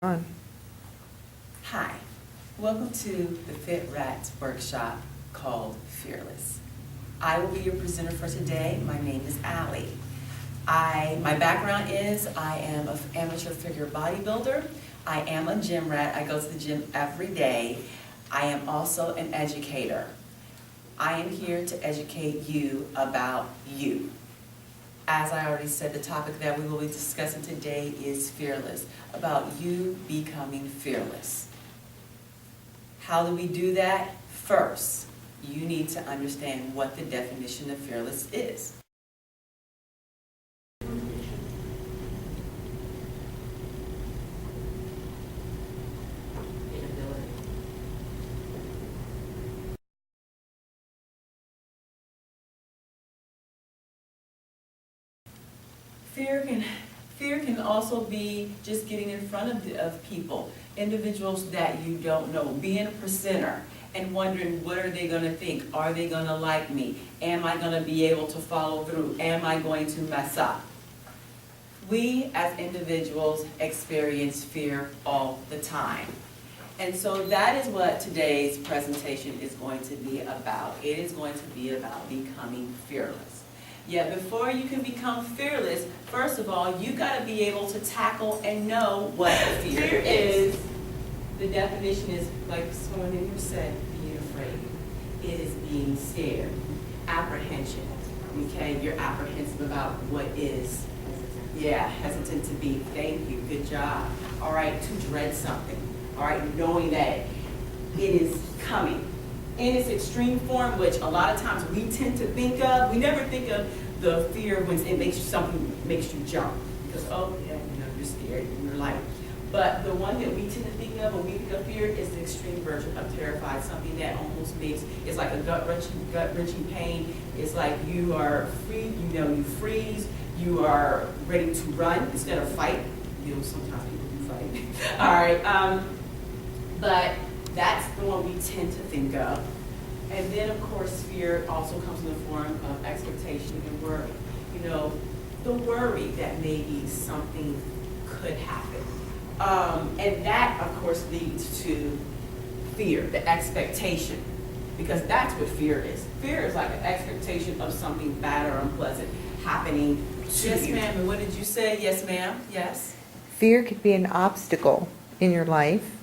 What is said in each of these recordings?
On. Hi, welcome to the Fit Rats workshop called Fearless. I will be your presenter for today. My name is Allie. My background is I am an amateur figure bodybuilder. I am a gym rat. I go to the gym every day. I am also an educator. I am here to educate you about you. As I already said, the topic that we will be discussing today is fearless, about you becoming fearless. How do we do that? First, you need to understand what the definition of fearless is. Fear can also be just getting in front of people, individuals that you don't know, being a presenter and wondering what are they going to think, are they going to like me, am I going to be able to follow through, am I going to mess up? We as individuals experience fear all the time. And so that is what today's presentation is going to be about. It is going to be about becoming fearless. Yet before you can become fearless, first of all, you got to be able to tackle and know what fear is. The definition is, like someone in here said, being afraid. It is being scared. Apprehension. Okay, you're apprehensive about what is. Yeah, hesitant to be. Thank you. Good job. All right, to dread something. All right, knowing that it is coming in its extreme form, which a lot of times we tend to think of. We never think of the fear when it makes you something makes you jump because you're scared in your life. But the one that we tend to think of when we think of fear is the extreme version of terrified, something that almost makes it's like a gut-wrenching pain. It's like you are free, you freeze, you are ready to run instead of fight. Sometimes people do fight. All right, but that's the one we tend to think of. And then, of course, fear also comes in the form of expectation and worry. The worry that maybe something could happen. And that, of course, leads to fear, the expectation, because that's what fear is. Fear is like an expectation of something bad or unpleasant happening to you. Yes, ma'am. And what did you say? Yes, ma'am. Yes. Fear could be an obstacle in your life,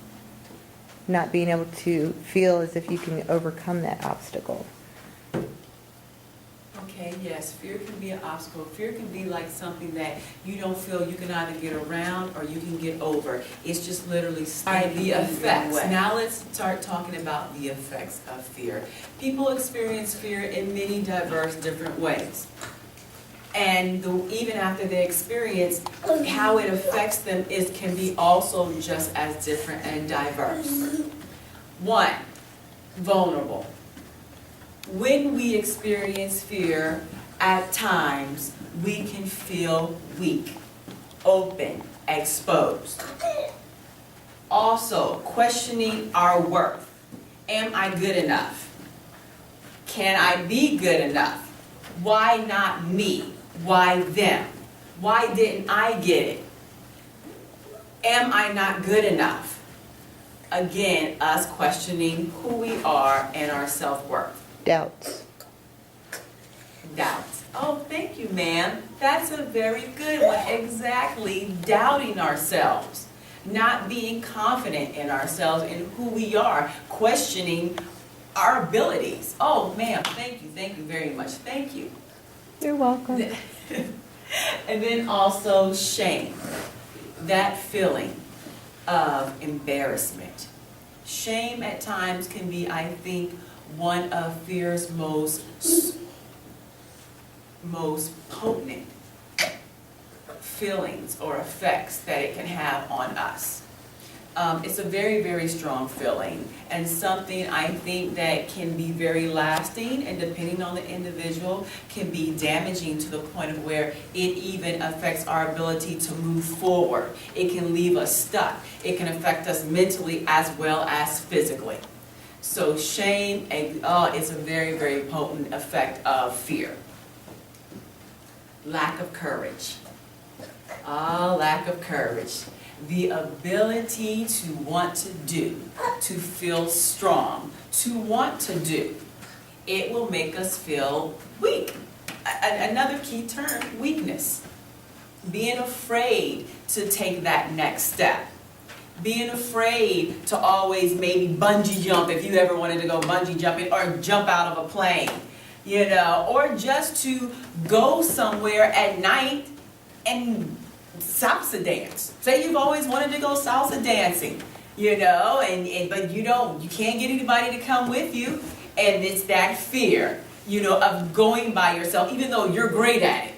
not being able to feel as if you can overcome that obstacle. Okay, yes, fear can be an obstacle. Fear can be like something that you don't feel you can either get around or you can get over. It's just literally the effects. Now let's start talking about the effects of fear. People experience fear in many diverse different ways. And even after they experience, how it affects them can be also just as different and diverse. One, vulnerable. When we experience fear, at times, we can feel weak, open, exposed. Also, questioning our worth. Am I good enough? Can I be good enough? Why not me? Why them? Why didn't I get it? Am I not good enough? Again, us questioning who we are and our self-worth. Doubts. Doubts. Oh, thank you, ma'am. That's a very good one. Exactly. Doubting ourselves. Not being confident in ourselves and who we are. Questioning our abilities. Oh, ma'am, thank you. Thank you very much. Thank you. You're welcome. And then also shame, that feeling of embarrassment. Shame at times can be, I think, one of fear's most potent feelings or effects that it can have on us. It's a very, very strong feeling and something I think that can be very lasting and depending on the individual can be damaging to the point of where it even affects our ability to move forward. It can leave us stuck. It can affect us mentally as well as physically. So shame is a very, very potent effect of fear. Lack of courage. Lack of courage. the ability to want to do, to feel strong, to want to do. It will make us feel weak. Another key term, weakness. Being afraid to take that next step. Being afraid to always maybe bungee jump if you ever wanted to go bungee jumping, or jump out of a plane, you know, or just to go somewhere at night and salsa dance. Say you've always wanted to go salsa dancing, you know, but you can't get anybody to come with you, and it's that fear, you know, of going by yourself, even though you're great at it.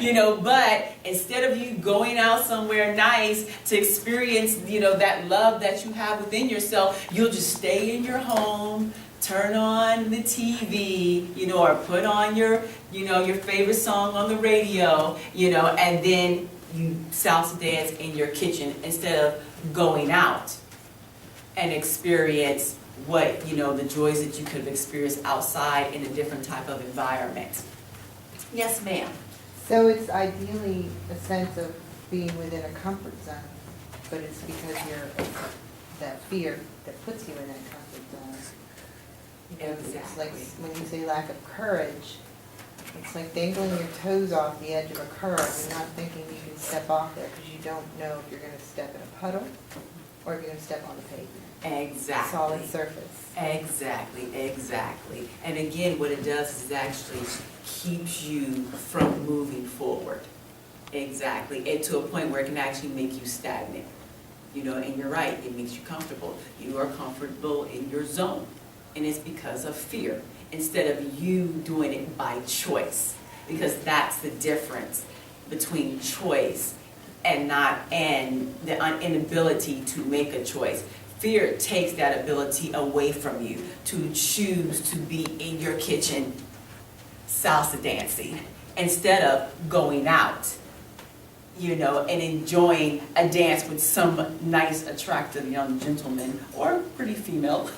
You know, but instead of you going out somewhere nice to experience, you know, that love that you have within yourself, you'll just stay in your home, turn on the TV, you know, or put on your, you know, your favorite song on the radio, you know, and then you salsa dance in your kitchen instead of going out and experience what, you know, the joys that you could have experienced outside in a different type of environment. Yes, ma'am. So it's ideally a sense of being within a comfort zone, but it's because that fear that puts you in that comfort zone. You know, it's like when you say lack of courage, it's like dangling your toes off the edge of a curb and not thinking you can step off there because you don't know if you're going to step in a puddle or if you're going to step on the pavement. Exactly. Solid surface. Exactly. And again, what it does is actually keeps you from moving forward. Exactly. And to a point where it can actually make you stagnant. You know, and you're right, it makes you comfortable. You are comfortable in your zone. And it's because of fear, instead of you doing it by choice. Because that's the difference between choice and the inability to make a choice. Fear takes that ability away from you to choose to be in your kitchen salsa dancing instead of going out, you know, and enjoying a dance with some nice, attractive young gentleman or pretty female,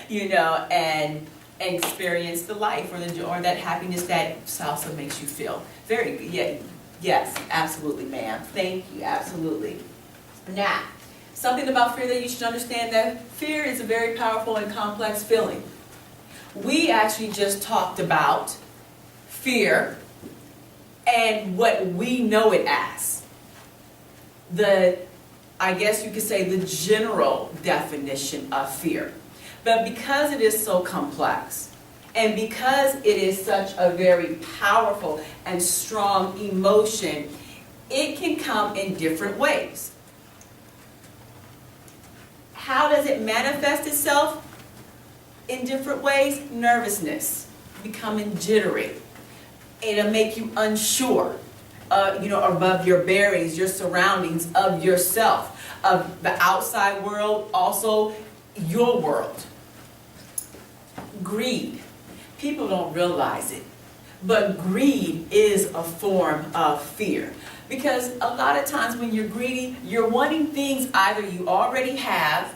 you know, and experience the life or that happiness that salsa makes you feel. Very good. Yeah, yes, absolutely, ma'am. Thank you, absolutely. Now, something about fear that you should understand, that fear is a very powerful and complex feeling. We actually just talked about fear and what we know it as. I guess you could say the general definition of fear. But because it is so complex, and because it is such a very powerful and strong emotion, it can come in different ways. How does it manifest itself in different ways? Nervousness, becoming jittery. It'll make you unsure, you know, above your bearings, your surroundings, of yourself, of the outside world, also your world. Greed. People don't realize it, but greed is a form of fear. Because a lot of times when you're greedy, you're wanting things either you already have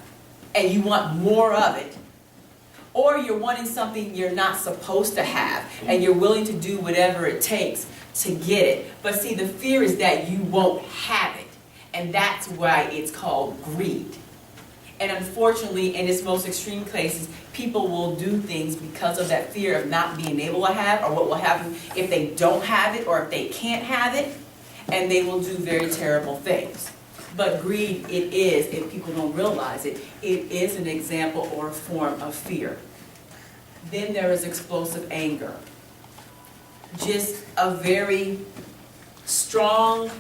and you want more of it, or you're wanting something you're not supposed to have and you're willing to do whatever it takes to get it. But see, the fear is that you won't have it, and that's why it's called greed. And unfortunately, in its most extreme cases, people will do things because of that fear of not being able to have, or what will happen if they don't have it or if they can't have it, and they will do very terrible things. But greed, it is, if people don't realize it, it is an example or a form of fear. Then there is explosive anger. Just a very strong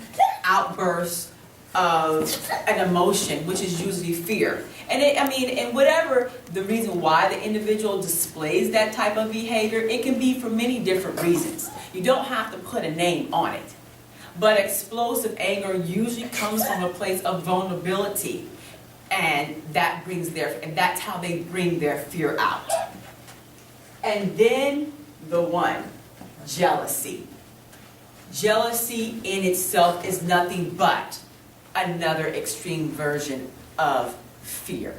outburst of an emotion, which is usually fear. And and whatever the reason why the individual displays that type of behavior, it can be for many different reasons. You don't have to put a name on it. But explosive anger usually comes from a place of vulnerability, and that's how they bring their fear out. And then the one, jealousy. Jealousy in itself is nothing but another extreme version of fear.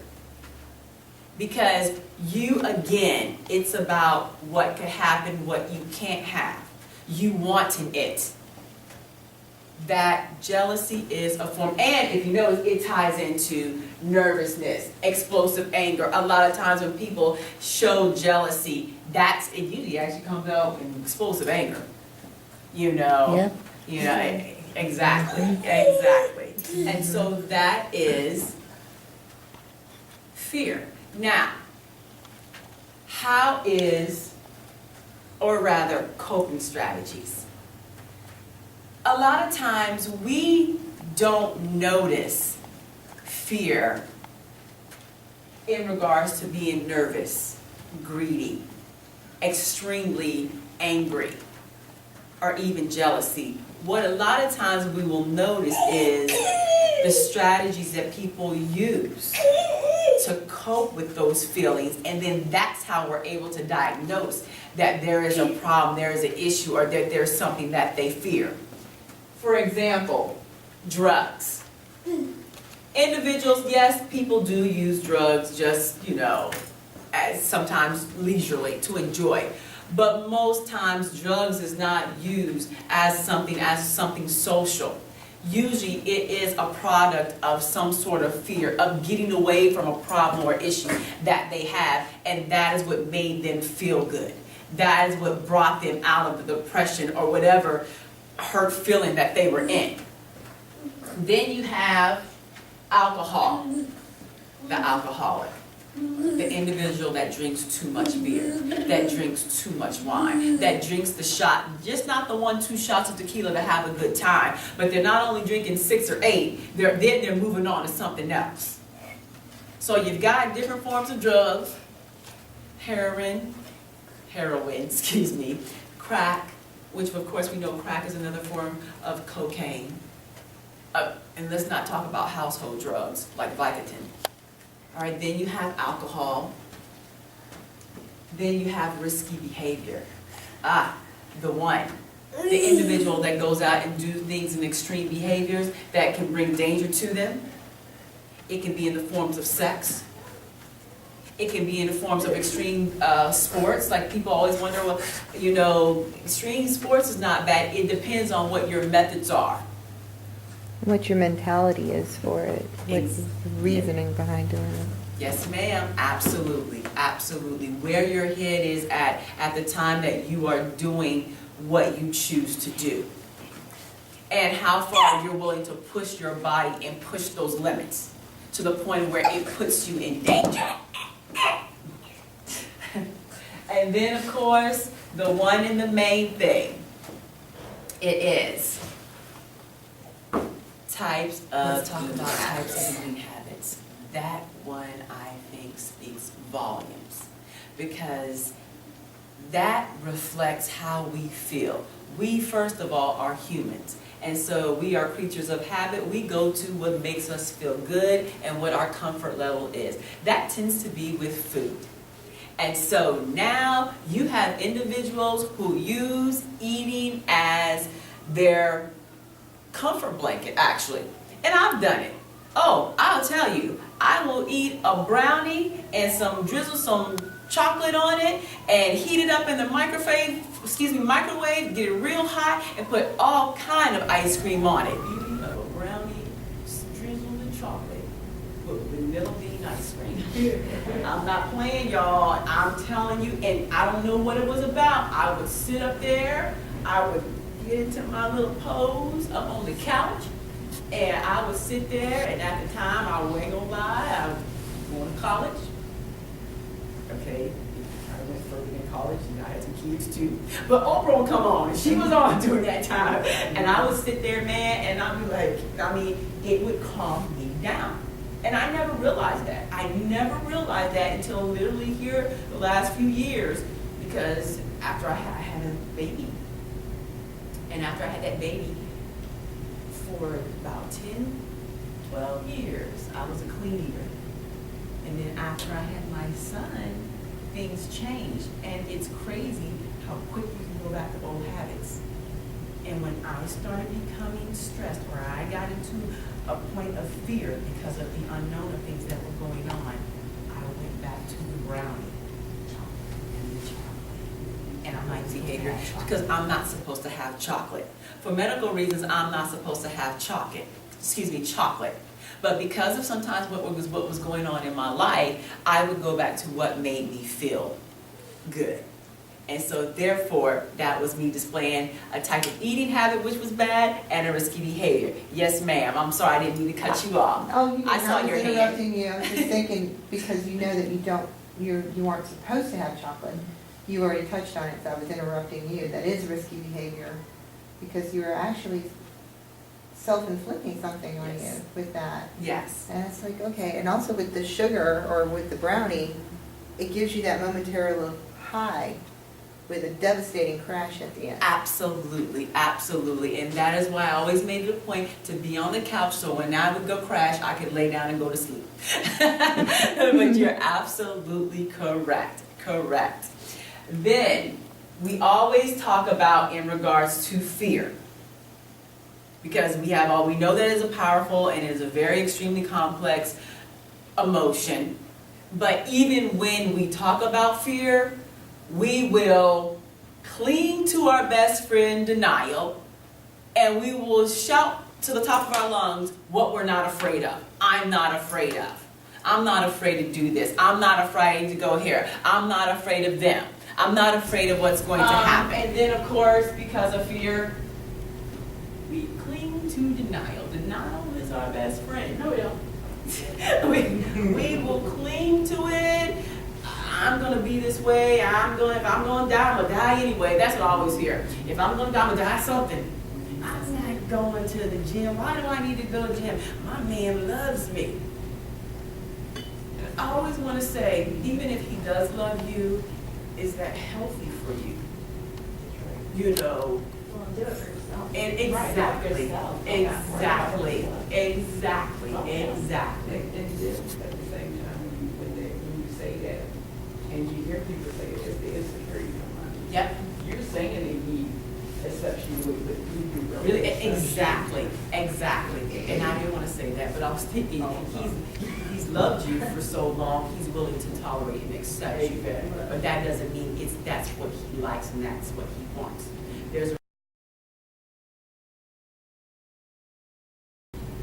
Because again, it's about what could happen, what you can't have. You wanting it. that jealousy is a form, and if you notice, it ties into nervousness, explosive anger. A lot of times when people show jealousy, it usually actually comes out in explosive anger. You know, exactly. And so that is fear. Now, how is, or rather, coping strategies? A lot of times we don't notice fear in regards to being nervous, greedy, extremely angry, or even jealousy. What a lot of times we will notice is the strategies that people use to cope with those feelings, and then that's how we're able to diagnose that there is a problem, there is an issue, or that there's something that they fear. For example, drugs. Individuals, yes, people do use drugs just, as sometimes leisurely to enjoy. But most times drugs is not used as something social. Usually it is a product of some sort of fear of getting away from a problem or issue that they have, and that is what made them feel good. That is what brought them out of the depression or whatever hurt feeling that they were in. Then you have alcohol, the alcoholic. The individual that drinks too much beer, that drinks too much wine, that drinks the shot, just not the 1-2 shots of tequila to have a good time, but they're not only drinking 6 or 8, they're moving on to something else. So you've got different forms of drugs, heroin, crack, which of course we know crack is another form of cocaine. And let's not talk about household drugs like Vicodin. All right, then you have alcohol. Then you have risky behavior. The individual that goes out and do things in extreme behaviors that can bring danger to them. It can be in the forms of sex. It can be in the forms of extreme sports. Like people always wonder, well, extreme sports is not bad. It depends on what your methods are. What your mentality is for it. What's the reasoning behind doing it. Yes, ma'am. Absolutely. Absolutely. Where your head is at the time that you are doing what you choose to do. And how far you're willing to push your body and push those limits to the point where it puts you in danger. And then, of course, the one and the main thing, it is types of eating habits. That one, I think, speaks volumes, because that reflects how we feel. We, first of all, are humans, and so we are creatures of habit. We go to what makes us feel good and what our comfort level is. That tends to be with food. And so now you have individuals who use eating as their comfort blanket, actually. And I've done it. Oh, I'll tell you, I will eat a brownie and drizzle some chocolate on it and heat it up in the microwave, get it real hot, and put all kind of ice cream on it. You have a brownie drizzled in chocolate with vanilla bean ice cream. I'm not playing, y'all. I'm telling you, and I don't know what it was about. I would sit up there, I would get into my little pose up on the couch, and I would sit there, and at the time, I ain't gonna lie, I was going to college. Okay, I went further in college, and I had some kids too. But Oprah would come on, and she was on during that time. And I would sit there, man, and I'd be like, it would calm me down. And I never realized that. I never realized that until literally here the last few years, because after I had a baby. And after I had that baby, for about 10, 12 years, I was a clean eater. And then after I had my son, things changed. And it's crazy how quick you can go back to old habits. And when I started becoming stressed, or I got into a point of fear because of the unknown of things that were going on, I went back to the brownie and the chocolate. And I'm like, misbehavior because I'm not supposed to have chocolate. For medical reasons, I'm not supposed to have chocolate. But because of sometimes what was going on in my life, I would go back to what made me feel good. And so therefore, that was me displaying a type of eating habit which was bad and a risky behavior. Yes, ma'am. I'm sorry, I didn't mean to cut you off. Oh, you I didn't. saw I was your hand. interrupting you. I was just thinking, because you know that you aren't supposed to have chocolate. You already touched on it, so I was interrupting you. That is risky behavior, because you are actually self-inflicting something on Yes. you with that. Yes. And it's like, okay, and also with the sugar or with the brownie, it gives you that momentary high with a devastating crash at the end. Absolutely, absolutely. And that is why I always made it a point to be on the couch so when I would go crash, I could lay down and go to sleep. But you're absolutely correct, correct. Then, we always talk about in regards to fear. Because we know that it is a powerful and it is a very extremely complex emotion. But even when we talk about fear, we will cling to our best friend denial, and we will shout to the top of our lungs what we're not afraid of. I'm not afraid of. I'm not afraid to do this. I'm not afraid to go here. I'm not afraid of them. I'm not afraid of what's going to happen. And then, of course, because of fear, we cling to denial. Denial is our best friend. No, we don't. we will cling to it. I'm going to be this way. If I'm going to die, I'm going to die anyway. That's what I always hear. If I'm going to die, I'm going to die something. I'm not going to the gym. Why do I need to go to the gym? My man loves me. I always want to say, even if he does love you, is that healthy for you? You know, and exactly. And then at the same time, when you say that, and you hear people say it's the insecurity come on. Yep. You're saying they need exception, but you do Really, exactly. And I didn't want to say that, but I was thinking, he's loved you for so long, he's willing to tolerate and accept you. But that doesn't mean that's what he likes and that's what he wants. There's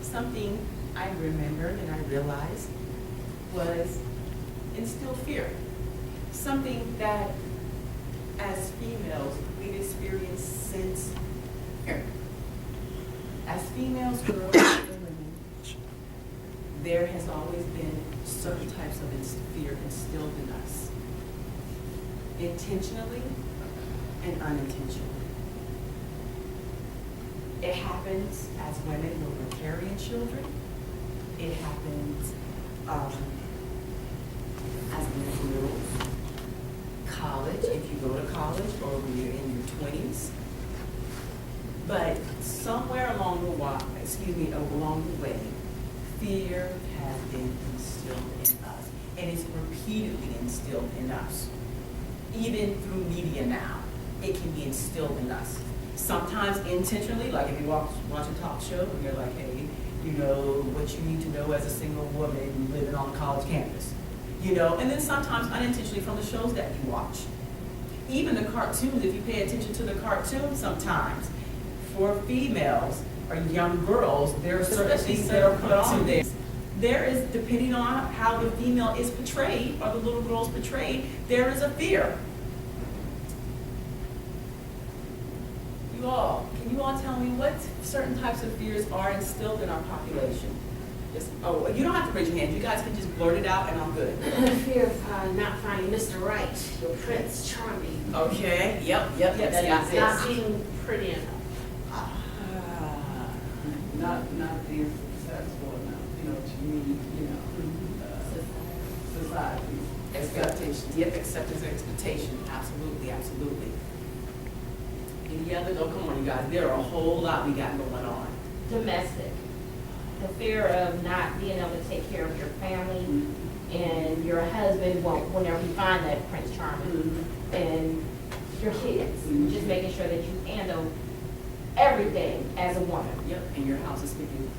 something I remembered and I realized was instill fear. Something that as females we've experienced since here. As females, girls, and women, there has always been certain types of fear instilled in us, intentionally and unintentionally. It happens as women when we're carrying children. It happens as little girls. College, if you go to college, or when you're in your 20s. But somewhere along the way, fear has been instilled in us, and it's repeatedly instilled in us. Even through media now, it can be instilled in us. Sometimes intentionally, like if you watch a talk show and you're like, hey, you know what you need to know as a single woman living on a college campus. You know, and then sometimes unintentionally from the shows that you watch. Even the cartoons, if you pay attention to the cartoons sometimes, for females or young girls, there are certain things that are put on there. There is, depending on how the female is portrayed or the little girl is portrayed, there is a fear. Can you all tell me what certain types of fears are instilled in our population? You don't have to raise your hand. You guys can just blurt it out and I'm good. The fear of not finding Mr. Right, your Prince Charming. Okay, yep, that exists. Not being pretty enough. Not being successful enough, to meet, society's Expectations, yep, acceptance and expectation, absolutely. Any others? Oh, come on, you guys, there are a whole lot we got going on. Domestic. The fear of not being able to take care of your family and your husband won't, whenever you find that Prince Charming, and your kids. Just making sure that you handle everything as a woman. Yep, and your house is speaking.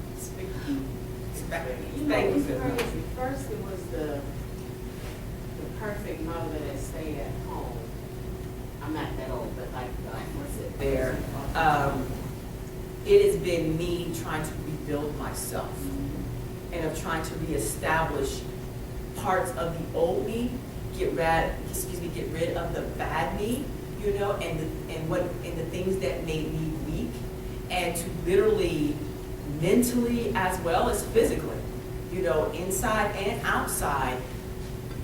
Thank you. First, it was the perfect mother that stayed at home. I'm not that old, but like, what's it? there. It has been me trying to rebuild myself and of trying to reestablish parts of the old me, get rid of the bad me, you know, and the things that made me weak, and to literally, mentally as well as physically, you know, inside and outside,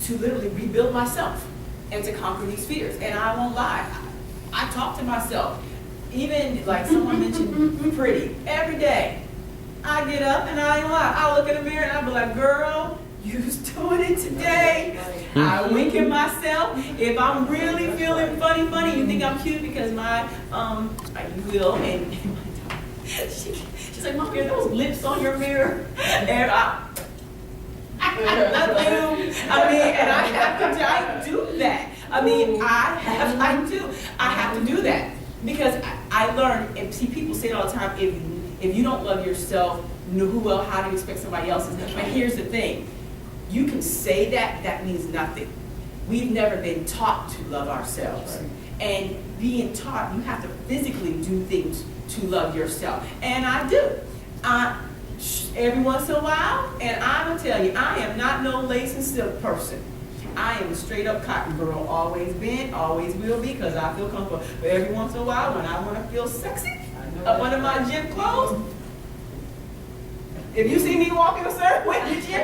to literally rebuild myself and to conquer these fears. And I won't lie, I talk to myself. Even like someone mentioned pretty, every day. I get up and I ain't lie. I look in the mirror and I be like, girl, you's doing it today. I wink at myself. If I'm really feeling funny, you think I'm cute because you will, and she's like, Mom, are those lips on your mirror? And I do that. I have to do that. Because I learned, and see, people say it all the time, if you don't love yourself, how do you expect somebody else to? But here's the thing, you can say that means nothing. We've never been taught to love ourselves. Right. And being taught, you have to physically do things to love yourself. And I do. Every once in a while, and I'm gonna tell you, I am not no lace and silk person. I am a straight up cotton girl, always been, always will be, because I feel comfortable. But every once in a while, when I want to feel sexy, up under my gym clothes, if you see me walking a certain way in the gym,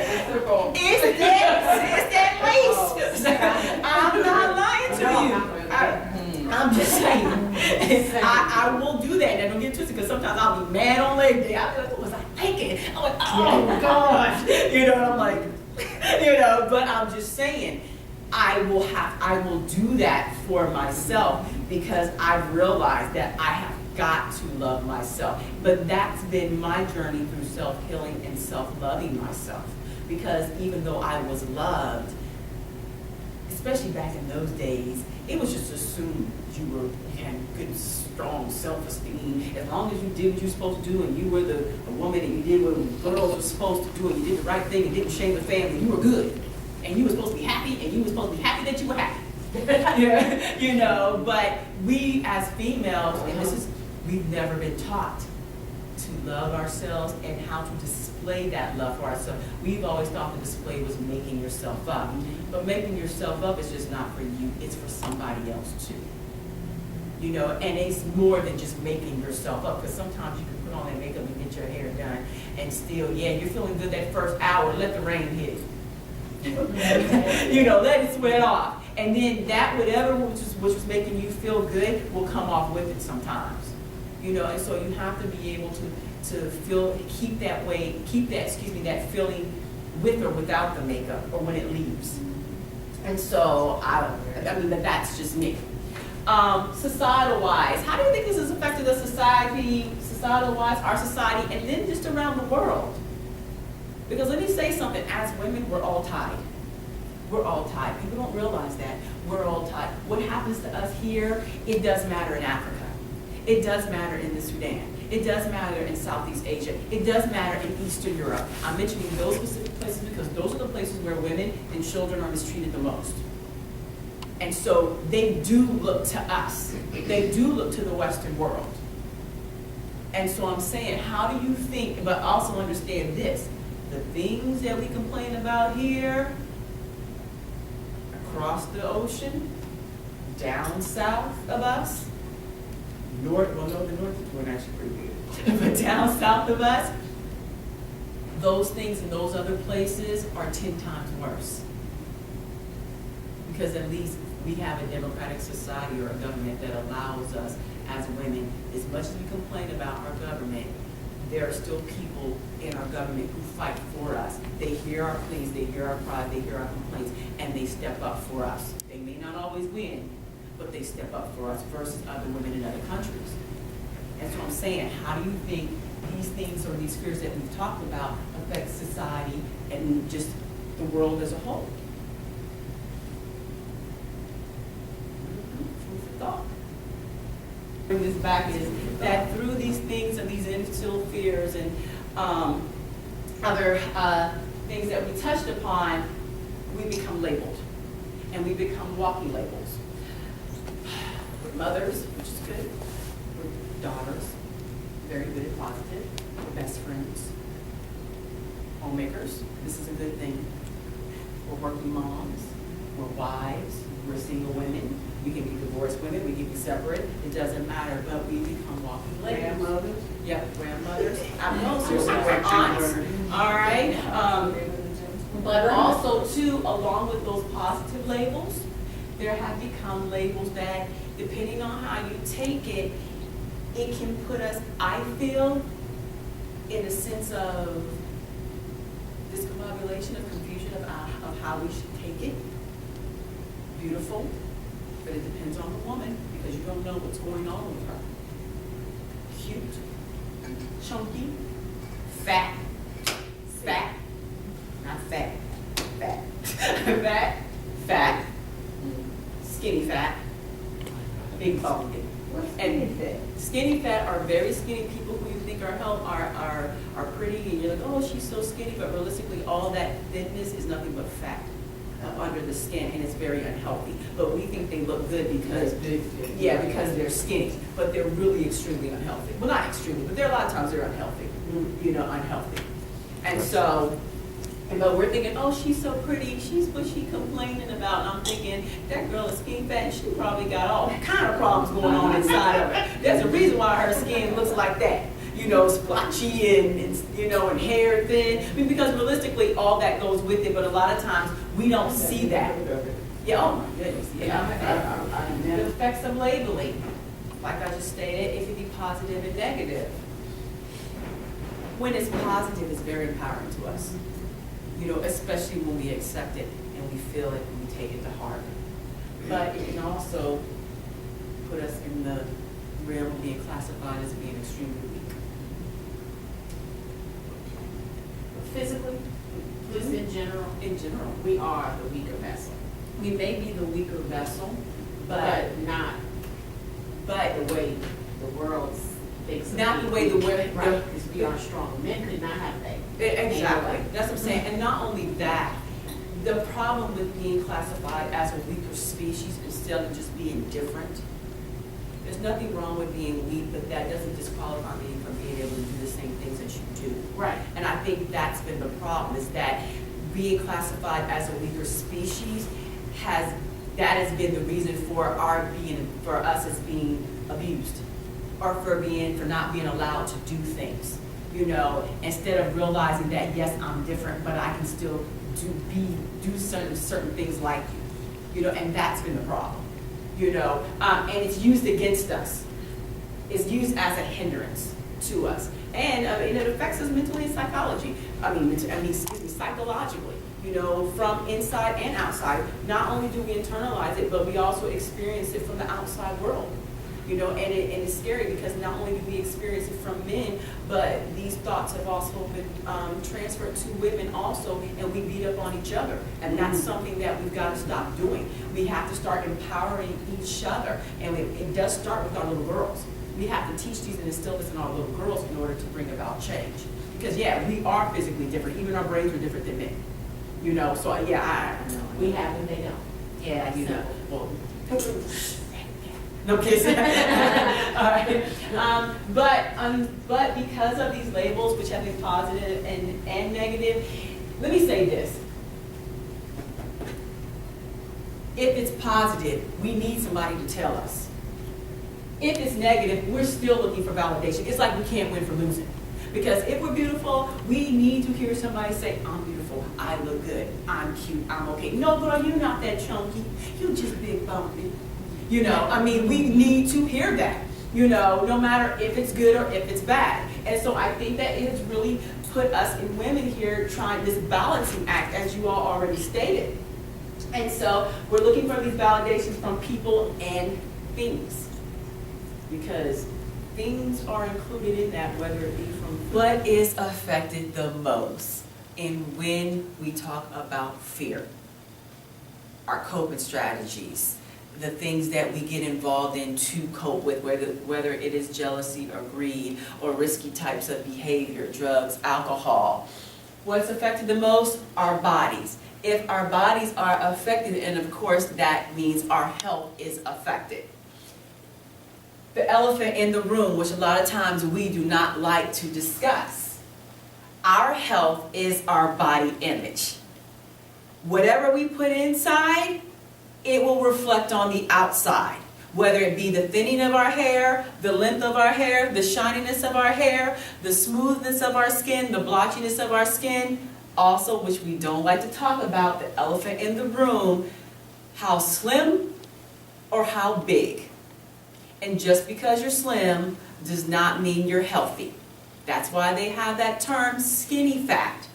it's that lace. I'm not lying to you. I'm just saying. I will do that. Now don't get twisted, because sometimes I'll be mad on leg day. I'll be like, what was I thinking? I'm like, oh gosh. You know, I'm like, you know, but I'm just saying, I will do that for myself, because I've realized that I have got to love myself. But that's been my journey through self-healing and self-loving myself. Because even though I was loved, especially back in those days, it was just assumed you had good, strong self-esteem. As long as you did what you were supposed to do, and you were the woman, and you did what girls were supposed to do, and you did the right thing and didn't shame the family, you were good. And you were supposed to be happy, and you were supposed to be happy that you were happy. You know, but we as females, and we've never been taught to love ourselves and how to display that love for ourselves. We've always thought the display was making yourself up. But making yourself up is just not for you, it's for somebody else too. You know, and it's more than just making yourself up, because sometimes you can put on that makeup and get your hair done, and still, yeah, you're feeling good that first hour, let the rain hit. You know, let it sweat off. And then that whatever which was making you feel good will come off with it sometimes. You know, and so you have to be able to keep that feeling with or without the makeup, or when it leaves. And so, I mean, that's just me. Societal-wise, how do you think this has affected the societal-wise, our society, and then just around the world? Because let me say something, as women, we're all tied. We're all tied. People don't realize that. We're all tied. What happens to us here, it does matter in Africa. It does matter in the Sudan. It does matter in Southeast Asia. It does matter in Eastern Europe. I'm mentioning those specific places because those are the places where women and children are mistreated the most. And so they do look to us. They do look to the Western world. And so I'm saying, how do you think, but also understand this, the things that we complain about here, across the ocean, down south of us, the north is doing actually pretty good, but down south of us, those things in those other places are 10 times worse. Because at least we have a democratic society or a government that allows us as women, as much as we complain about our government, there are still people in our government who fight for us. They hear our pleas, they hear our cries, they hear our complaints, and they step up for us. They may not always win, but they step up for us versus other women in other countries. And so I'm saying, how do you think these things or these fears that we've talked about affect society and just the world as a whole? Food for thought. Bring this back is that through these things and these instilled fears and other things that we touched upon, we become labeled, and we become walking labels. We're mothers, which is good. We're daughters, very good and positive. We're best friends. Homemakers, this is a good thing. We're working moms, we're wives, we're single women. We can be divorced women, we can be separate, it doesn't matter, but we become walking labels. Grandmothers. Yep, grandmothers. I know, seriously, we're aunts, all right? But also too, along with those positive labels, there have become labels that, depending on how you take it, it can put us, I feel, in a sense of discombobulation, of confusion of how we should take it. Beautiful, but it depends on the woman, because you don't know what's going on with her. Cute, chunky, fat, not fat, fat, skinny fat, big bone. What's And skinny fit? skinny fat are very skinny people who you think are pretty, and you're like, oh, she's so skinny, but realistically, all that thinness is nothing but fat under the skin, and it's very unhealthy. But we think they look good because, because they're skinny, but they're really extremely unhealthy. Well, not extremely, but there are a lot of times they're unhealthy, unhealthy. And so, but we're thinking, oh, she's so pretty, she's what she complaining about. And I'm thinking, that girl is skinny fat, and she probably got all kind of problems going on inside of her. There's a reason why her skin looks like that. Splotchy and hair thin. I mean, because realistically, all that goes with it, but a lot of times we don't see that. Yeah, oh my goodness, yeah. The effects of labeling, like I just stated, it can be positive and negative. When it's positive, it's very empowering to us. Especially when we accept it and we feel it and we take it to heart. But it can also put us in the realm of being classified as being extremely weak. Physically, just in general, In general, we are the weaker vessel, we may be the weaker vessel, but not but the way the world thinks. of not the being way the weak. way, Right, because we are strong. Men could not have that. exactly, that's what I'm saying. And not only that, the problem with being classified as a weaker species instead of just being different, there's nothing wrong with being weak, but that doesn't disqualify me from being able to do the same things that you do. Right. And I think that's been the problem, is that being classified as a weaker species has been the reason for us as being abused, or for not being allowed to do things. Instead of realizing that, yes, I'm different, but I can still do certain things like you. And that's been the problem. And it's used against us. It's used as a hindrance to us. And it affects us mentally and psychologically. Psychologically, from inside and outside. Not only do we internalize it, but we also experience it from the outside world. And it's scary because not only do we experience it from men, but these thoughts have also been transferred to women also, and we beat up on each other. And that's something that we've got to stop doing. We have to start empowering each other, and it does start with our little girls. We have to teach these and instill this in our little girls in order to bring about change. Because we are physically different. Even our brains are different than men. So I know. We have them, they don't. Yeah, well, no kidding. All right. But because of these labels, which have been positive and negative, let me say this. If it's positive, we need somebody to tell us. If it's negative, we're still looking for validation. It's like we can't win for losing. Because if we're beautiful, we need to hear somebody say, I'm beautiful, I look good, I'm cute, I'm okay. No, girl, you're not that chunky. You just big bumpy. We need to hear that, no matter if it's good or if it's bad. And so I think that it has really put us in women here trying this balancing act, as you all already stated. And so we're looking for these validations from people and things. Because things are included in that, whether it be from what is affected the most in when we talk about fear, our coping strategies, the things that we get involved in to cope with, whether it is jealousy or greed or risky types of behavior, drugs, alcohol. What's affected the most? Our bodies. If our bodies are affected, and of course that means our health is affected. the elephant in the room, which a lot of times we do not like to discuss. Our health is our body image. Whatever we put inside, it will reflect on the outside. Whether it be the thinning of our hair, the length of our hair, the shininess of our hair, the smoothness of our skin, the blotchiness of our skin. Also, which we don't like to talk about, the elephant in the room, how slim or how big. And just because you're slim does not mean you're healthy. That's why they have that term skinny fat.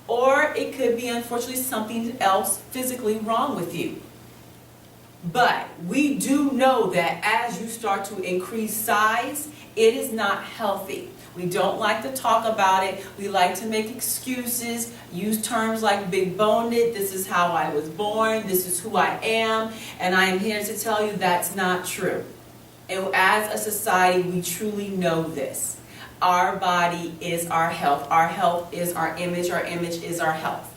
Or it could be, unfortunately, something else physically wrong with you. But we do know that as you start to increase size, it is not healthy. We don't like to talk about it. We like to make excuses, use terms like big boned, this is how I was born, this is who I am, and I am here to tell you that's not true. And as a society, we truly know this. Our body is our health is our image is our health.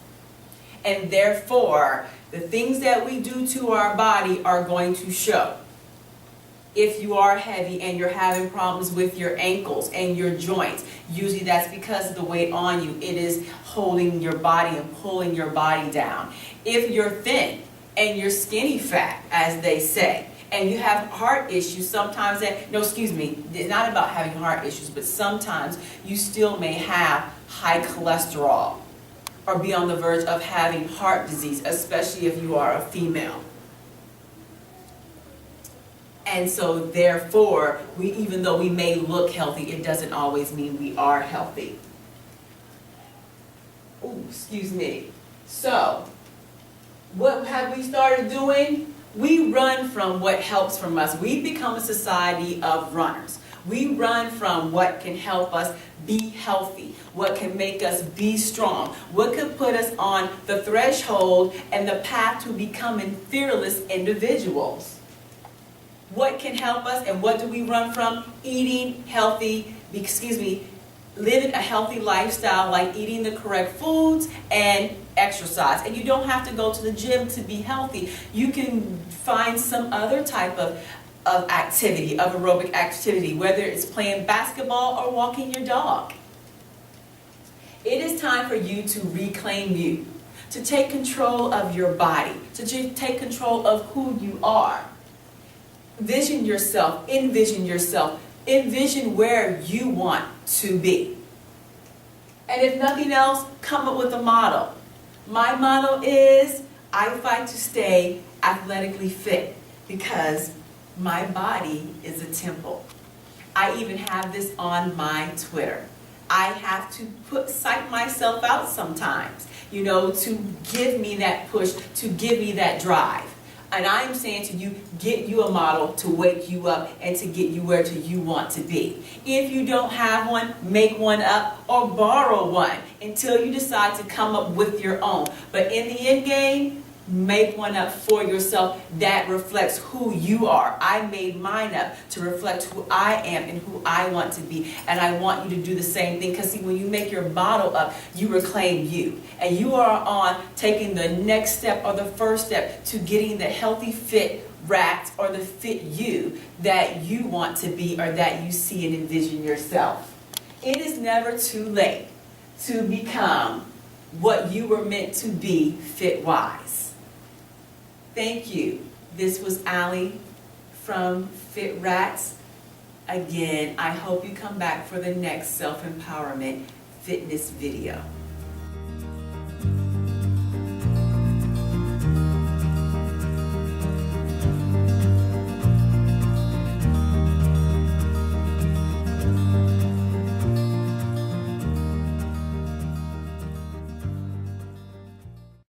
And therefore, the things that we do to our body are going to show. If you are heavy and you're having problems with your ankles and your joints, usually that's because of the weight on you. It is holding your body and pulling your body down. If you're thin and you're skinny fat, as they say, and you have heart issues, sometimes it's not about having heart issues, but sometimes you still may have high cholesterol or be on the verge of having heart disease, especially if you are a female. And so therefore, even though we may look healthy, it doesn't always mean we are healthy. Ooh, excuse me. So, what have we started doing? We run from what helps from us. We've become a society of runners. We run from what can help us be healthy, what can make us be strong, what can put us on the threshold and the path to becoming fearless individuals. What can help us and what do we run from? Eating healthy, living a healthy lifestyle, like eating the correct foods and exercise. And you don't have to go to the gym to be healthy. You can find some other type of activity, of aerobic activity, whether it's playing basketball or walking your dog. It is time for you to reclaim you, to take control of your body, to take control of who you are. Envision yourself, envision where you want to be. And if nothing else, come up with a motto. My motto is, I fight to stay athletically fit because my body is a temple. I even have this on my Twitter. I have to psych myself out sometimes, to give me that push, to give me that drive. And I'm saying to you, get you a model to wake you up and to get you where you want to be. If you don't have one, make one up or borrow one until you decide to come up with your own. But in the end game, make one up for yourself that reflects who you are. I made mine up to reflect who I am and who I want to be. And I want you to do the same thing, because see, when you make your model up, you reclaim you. And you are on taking the next step or the first step to getting the healthy, fit Rats or the fit you that you want to be or that you see and envision yourself. It is never too late to become what you were meant to be fit-wise. Thank you. This was Allie from Fit Rats. Again, I hope you come back for the next self-empowerment fitness video.